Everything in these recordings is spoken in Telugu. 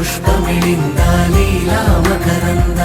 పుష్పమిళింద లీలా మకరంద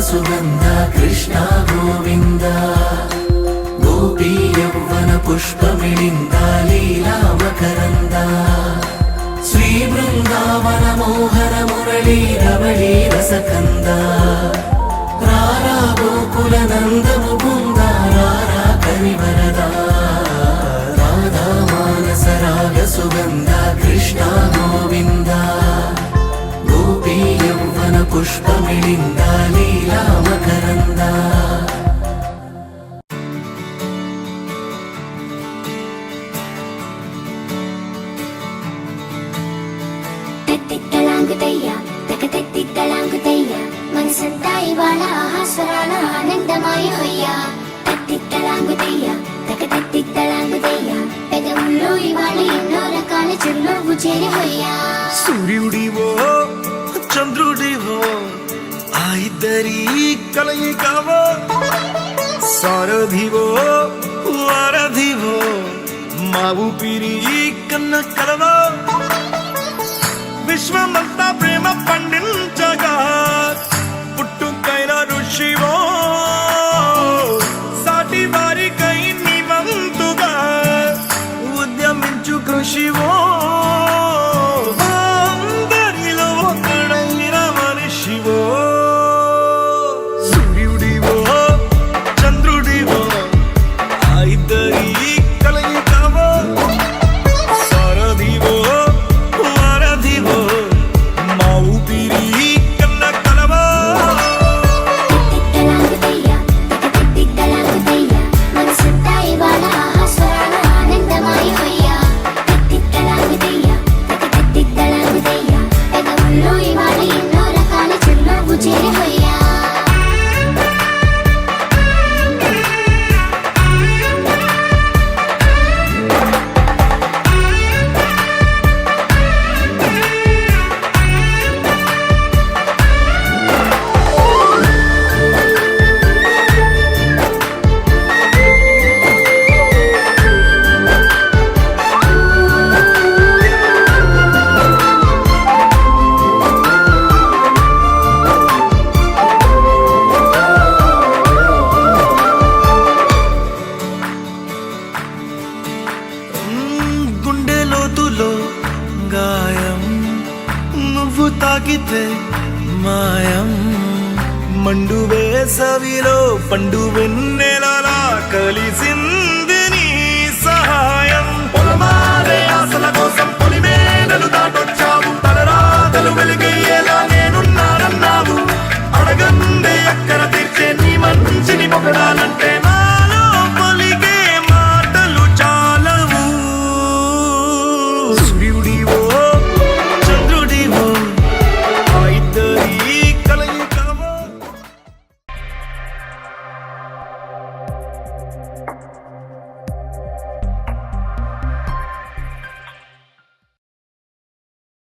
సుగంధ కృష్ణ గోవింద గోపీ యౌవన పుష్పమిళింద లీలా మకరంద శ్రీ బృందావన మోహన మురళీ రవళీ రసకంద రారా గోకుల నందము బృంద రారా కరివరద రాధా మానస రాగ సుగంధ కృష్ణ గోవింద గోపీ యౌవన పుష్పమిళింద లీలా మకరంద తిట్టలాంగుతయ్య తిట్టలాంగుతయ్య మనసంతా ఇవాళ ఆహాస్వరాల ఆనందమాయ హొయ్య తిట్టలాంగుతయ్య తిట్టలాంగుతయ్య పెదవుల్లో ఇవాళ ఎన్నో రకాల చిరునవ్వు చేరి హొయ్య సూర్యుడివో చంద్రుడివో ఆ ఇద్దరి కలయికవో సారథివో వారధివో మా ఊపిరి కన్న కలవో విశ్వమంతా ప్రేమ పండించగా పుట్టుకైన ఋషివో సాటి వారికై నివంతుగా ఉద్యమించు కృషివో తాకితే మాయం మండు వేసవిలో పండు వెన్నెలలా కలిసింది